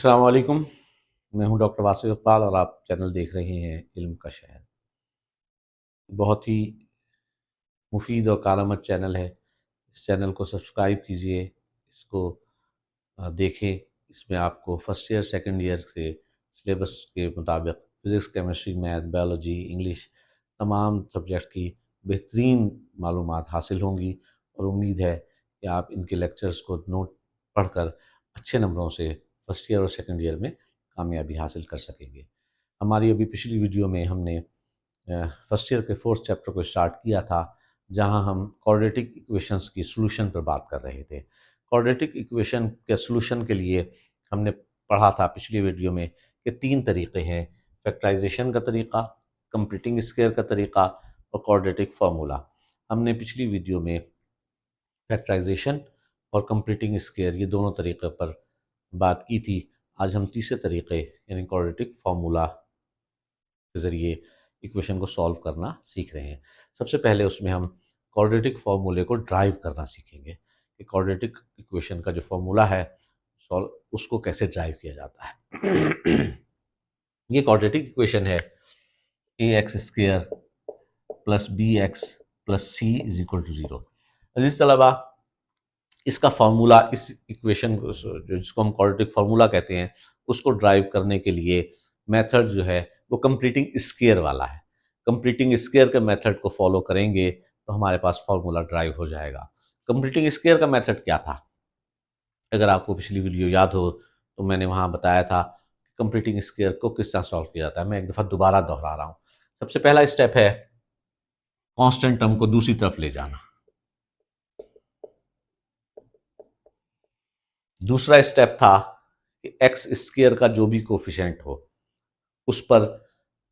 अस्सलाम वालेकुम। मैं हूं डॉक्टर वासिफ इकबाल और आप चैनल देख रहे हैं इल्म का शहर। बहुत ही मुफीद और कारआमद चैनल है। इस चैनल को सब्सक्राइब कीजिए, इसको देखें। इसमें आपको फर्स्ट ईयर सेकंड ईयर के सिलेबस के मुताबिक physics, chemistry, math, biology, English तमाम सब्जेक्ट की बेहतरीन मालूमात हासिल होंगी और उम्मीद है कि आप इनके लेक्चर्स को नोट पढ़कर अच्छे नंबरों से फर्स्ट ईयर और सेकंड ईयर में कामयाबी हासिल कर सकेंगे। हमारी अभी पिछली वीडियो में हमने फर्स्ट ईयर के फोर्थ चैप्टर को स्टार्ट किया था, जहां हम क्वाड्रेटिक इक्वेशंस की सॉल्यूशन पर बात कर रहे थे। क्वाड्रेटिक इक्वेशन के सॉल्यूशन के लिए हमने पढ़ा था पिछली वीडियो में कि तीन तरीक़े हैं: फैक्टराइजेशन का तरीक़ा, कंप्लीटिंग स्क्वायर का तरीक़ा और क्वाड्रेटिक फार्मूला। हमने पिछली वीडियो में फैक्टराइजेशन और कंप्लीटिंग स्क्वायर ये दोनों तरीक़े पर बात की थी। आज हम तीसरे तरीक़े यानी क्वाड्रेटिक फार्मूला के ज़रिए इक्वेशन को सॉल्व करना सीख रहे हैं। सबसे पहले उसमें हम क्वाड्रेटिक फार्मूले को ड्राइव करना सीखेंगे कि क्वाड्रेटिक इक्वेशन का जो फार्मूला है सॉल्व उसको कैसे ड्राइव किया जाता है। ये क्वाड्रेटिक इक्वेशन है a x square plus b x plus c is equal to zero. इस तलबा इसका फार्मूला, इस इक्वेशन को जिसको हम क्वाड्रेटिक फार्मूला कहते हैं, उसको ड्राइव करने के लिए मेथड जो है वो कंप्लीटिंग स्क्वायर वाला है। कंप्लीटिंग स्क्वायर के मेथड को फॉलो करेंगे तो हमारे पास फार्मूला ड्राइव हो जाएगा। कंप्लीटिंग स्क्वायर का मेथड क्या था? अगर आपको पिछली वीडियो याद हो तो मैंने वहाँ बताया था कंप्लीटिंग स्क्वायर को किस तरह सॉल्व किया जाता है। मैं एक दफ़ा दोबारा दोहरा रहा हूँ। सबसे पहला स्टेप है कांस्टेंट टर्म को दूसरी तरफ ले जाना। दूसरा स्टेप था कि एक्स स्क्वायर का जो भी कोफिशिएंट हो उस पर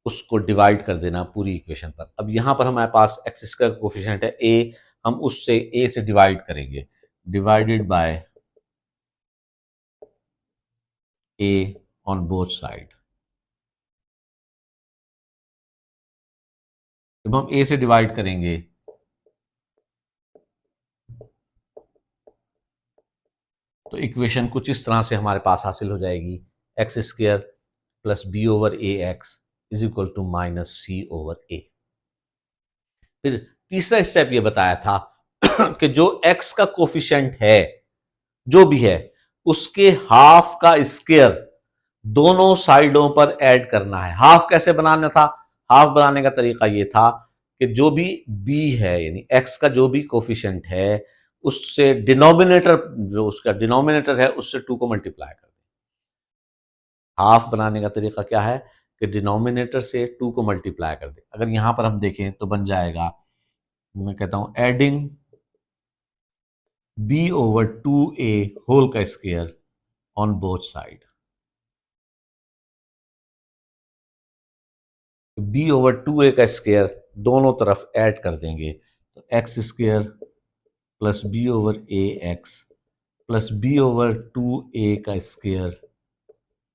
उसको डिवाइड कर देना पूरी इक्वेशन पर। अब यहाँ पर हमारे पास एक्स स्क्वायर का कोफिशिएंट है ए, हम उससे ए से डिवाइड करेंगे, divided by A on both side. जब हम ए से डिवाइड करेंगे तो इक्वेशन कुछ इस तरह से हमारे पास हासिल हो जाएगी: x square plus B over a x is equal to minus c over a. फिर तीसरा स्टेप ये बताया था कि जो एक्स का कोफिशिएंट है जो भी है उसके हाफ का स्क्वायर दोनों साइडों पर ऐड करना है। हाफ कैसे बनाना था? हाफ बनाने का तरीका ये था कि जो भी बी है यानी एक्स का जो भी कोफिशिएंट है उससे डिनोमिनेटर, जो उसका डिनोमिनेटर है उससे 2 को मल्टीप्लाई कर दें। हाफ बनाने का तरीका क्या है कि डिनोमिनेटर से 2 को मल्टीप्लाई कर दें। अगर यहां पर हम देखें तो बन जाएगा, मैं कहता हूं adding b over 2a whole का square on both side. B over 2a का स्क्वायर दोनों तरफ ऐड कर देंगे तो x square plus B over a x plus B over 2a का square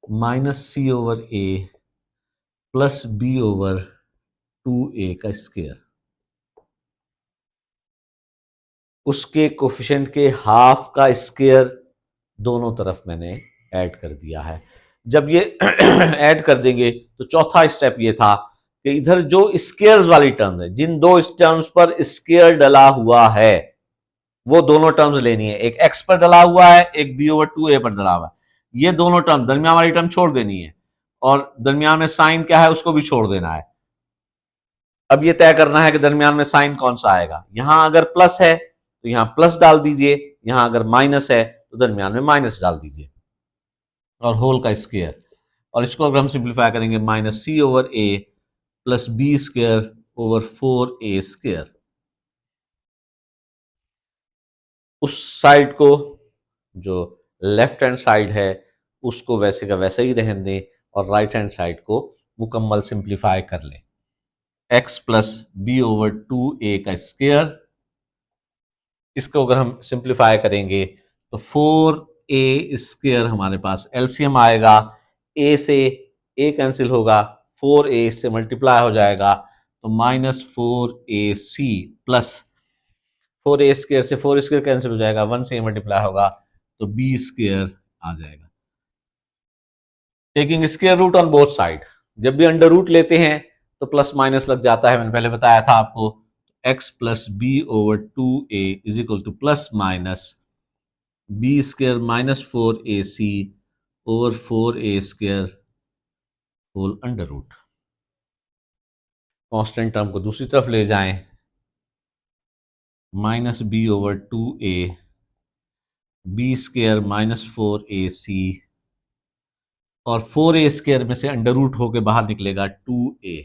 minus c over a plus B over 2a का square. उसके कोफिशिएंट के हाफ का स्क्वायर दोनों तरफ मैंने ऐड कर दिया है। जब ये ऐड कर देंगे तो चौथा स्टेप ये था कि इधर जो स्क्वायर्स वाली टर्म है, जिन दो टर्म्स पर स्क्वायर डला हुआ है वो दोनों टर्म्स लेनी है। एक एक्स पर डला हुआ है, एक बी ओवर 2a पर डला हुआ है। ये दोनों टर्म, दरमियान वाली टर्म छोड़ देनी है और दरमियान में साइन क्या है उसको भी छोड़ देना है। अब ये तय करना है कि दरमियान में साइन कौन सा आएगा। यहां अगर प्लस है तो यहां प्लस डाल दीजिए, यहां अगर माइनस है तो दरमियान में माइनस डाल दीजिए और होल का स्क्वायर। और इसको अगर हम सिंप्लीफाई करेंगे minus c over a plus b square over 4a square. उस साइड को, जो लेफ्ट हैंड साइड है उसको वैसे का वैसे ही रहने दें और राइट हैंड साइड को मुकम्मल सिंप्लीफाई कर लें। X plus B over 2a का स्क्वायर, इसको अगर हम सिंप्लीफाई करेंगे तो 4a स्क्वायर हमारे पास एलसीएम आएगा। a से a कैंसिल होगा, 4a से मल्टीप्लाई हो जाएगा तो minus 4ac plus 4a square से 4 स्क्वायर कैंसिल हो जाएगा, 1 से मल्टीप्लाई होगा तो b स्क्वायर आ जाएगा। Taking square root on both side, जब भी अंडर रूट लेते हैं तो प्लस माइनस लग जाता है, मैंने पहले बताया था आपको। x plus B over 2a is equal to plus minus B square minus 4ac over 4a square whole under root. Constant term को दूसरी तरफ ले जाएं, minus B over 2a B square minus 4ac और 4a स्क्वायर में से under root होके बाहर निकलेगा 2a।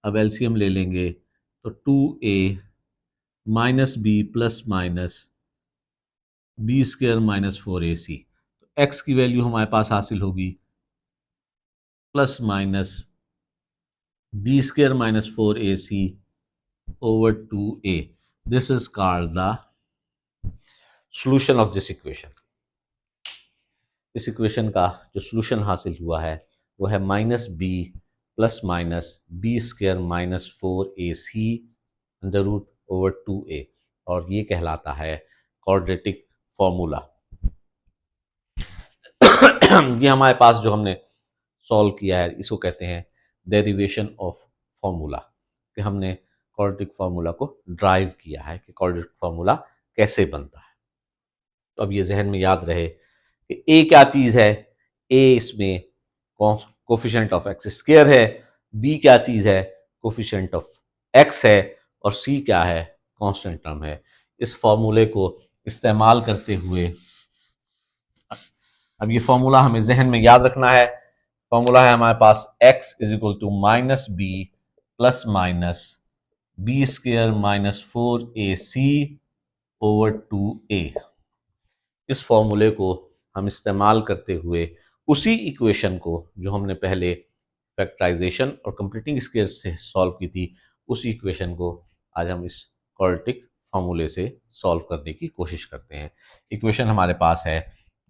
अब एलसीएम ले लेंगे तो 2a minus B plus minus B square minus 4ac, तो x की वैल्यू हमारे पास हासिल होगी plus minus B square minus 4ac over 2a. This is called the solution of this equation. इस इक्वेशन का जो सॉल्यूशन हासिल हुआ है वो है minus B plus minus B square minus 4ac under root over 2a, और ये कहलाता है क्वाड्रेटिक फॉर्मूला। ये हमारे पास जो हमने सॉल्व किया है इसको कहते हैं डेरिवेशन ऑफ फॉर्मूला, कि हमने क्वाड्रेटिक फार्मूला को ड्राइव किया है कि क्वाड्रेटिक फार्मूला कैसे बनता है। तो अब ये जहन में याद रहे कि ए क्या चीज़ है, ए इसमें कोफिशिएंट ऑफ एक्स स्क्वायर है, बी क्या चीज़ है, कोफिशिएंट ऑफ एक्स है, और सी क्या है, कांस्टेंट टर्म है। इस फॉर्मूले को इस्तेमाल करते हुए अब ये फॉर्मूला हमें जहन में याद रखना है। फॉर्मूला है हमारे पास x is equal to minus B plus minus B square minus 4ac over 2a। इस फॉर्मूले को हम इस्तेमाल करते हुए उसी इक्वेशन को जो हमने पहले फैक्टराइजेशन और कंप्लीटिंग स्क्वायर से सॉल्व की थी, उसी इक्वेशन को आज हम इस क्वाड्रेटिक फॉर्मूले से सॉल्व करने की कोशिश करते हैं। इक्वेशन हमारे पास है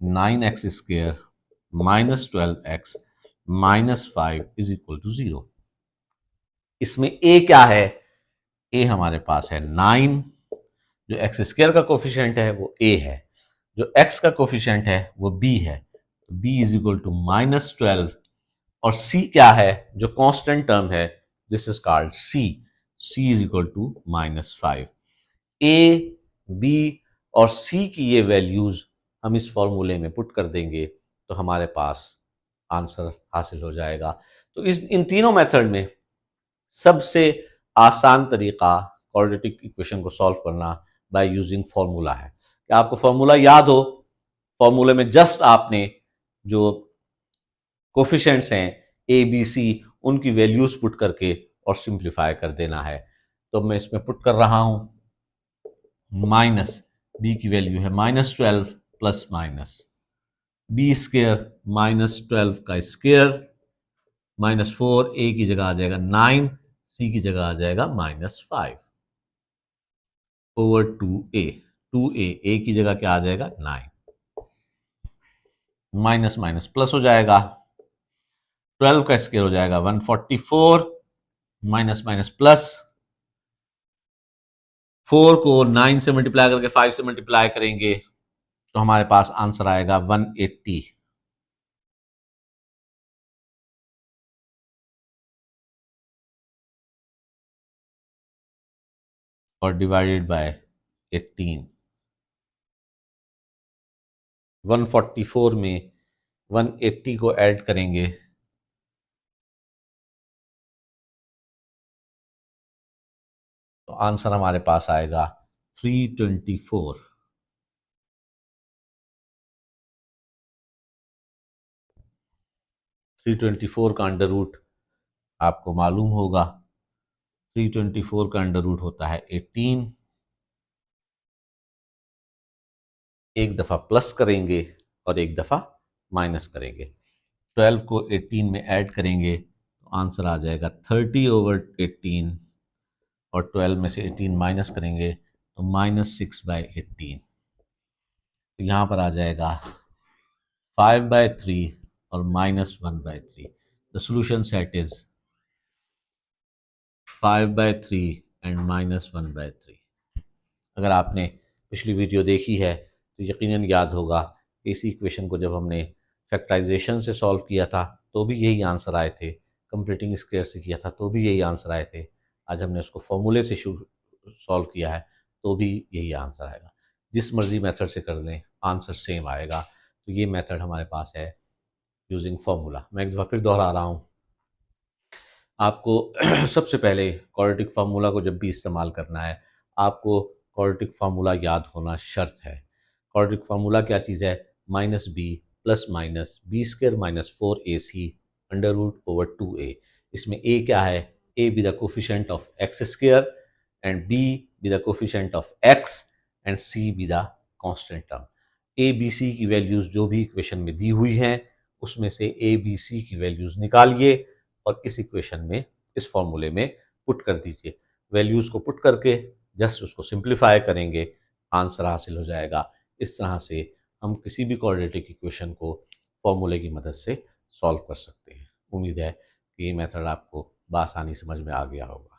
9x square minus 12x minus 5 is equal to 0। इसमें a क्या है, a हमारे पास है 9, जो एक्स स्क्वायर का कोफिशिएंट है वो a है, जो x का कोफिशिएंट है वो b है, b is equal to minus 12, और c क्या है, जो कांस्टेंट टर्म है, this is called c, c is equal to minus 5। a, b और c की ये वैल्यूज हम इस फॉर्मूले में पुट कर देंगे तो हमारे पास आंसर हासिल हो जाएगा। तो इस इन तीनों मेथड में सबसे आसान तरीका क्वाड्रेटिक इक्वेशन को सॉल्व करना बाय यूजिंग फॉर्मूला है। क्या आपको फॉर्मूला याद हो? फॉर्मूले में जस्ट आपने जो कोफिशिएंट्स हैं ए बी सी उनकी वैल्यूज पुट करके और सिंप्लीफाई कर देना है। तो मैं इसमें पुट कर रहा हूं, माइनस बी की वैल्यू है minus 12 plus minus B square minus 12 का स्क्वायर माइनस 4, ए की जगह आ जाएगा 9, सी की जगह आ जाएगा माइनस 5 ओवर 2a। 2a, ए की जगह क्या आ जाएगा 9, माइनस माइनस प्लस हो जाएगा, 12 का स्क्वायर हो जाएगा 144, माइनस माइनस प्लस, 4 को 9 से मल्टीप्लाई करके 5 से मल्टीप्लाई करेंगे तो हमारे पास आंसर आएगा 180, और डिवाइडेड बाय 18। 144 में 180 को ऐड करेंगे तो आंसर हमारे पास आएगा 324। 324 का अंडर रूट आपको मालूम होगा, 324 का अंडर रूट होता है 18। एक दफ़ा प्लस करेंगे और एक दफ़ा माइनस करेंगे। 12 को 18 में ऐड करेंगे तो आंसर आ जाएगा 30 ओवर 18, और 12 में से 18 माइनस करेंगे तो माइनस 6/18। तो यहाँ पर आ जाएगा 5/3 और minus 1/3। The solution set is 5/3 and minus 1/3। अगर आपने पिछली वीडियो देखी है तो यकीनन याद होगा कि इसी इक्वेशन को जब हमने फैक्टराइजेशन से सॉल्व किया था तो भी यही आंसर आए थे, कंप्लीटिंग स्क्वायर से किया था तो भी यही आंसर आए थे। आज हमने उसको फॉर्मूले से सॉल्व किया है तो भी यही आंसर आएगा। जिस मर्जी मेथड से कर लें आंसर सेम आएगा। तो ये मेथड हमारे पास है यूजिंग फॉर्मूला। मैं एक दफ़ा फिर दोहरा रहा हूँ, आपको सबसे पहले क्वाड्रेटिक फार्मूला को जब भी इस्तेमाल करना है, आपको क्वाड्रेटिक फार्मूला याद होना शर्त है। क्वाड्रेटिक फार्मूला क्या चीज़ है? Minus B plus minus B square minus 4ac under root over 2a। इसमें a क्या है? a be the coefficient of X square and b be the coefficient of x एंड c be the constant term. a b c की values जो भी equation में दी हुई हैं उसमें से a b c की वैल्यूज़ निकालिए और इस इक्वेशन में, इस फॉर्मूले में पुट कर दीजिए। वैल्यूज़ को पुट करके जस्ट उसको सिंप्लीफाई करेंगे, आंसर हासिल हो जाएगा। इस तरह से हम किसी भी क्वाड्रेटिक इक्वेशन को फॉर्मूले की मदद से सॉल्व कर सकते हैं। उम्मीद है कि ये मेथड आपको बआसानी समझ में आ गया होगा।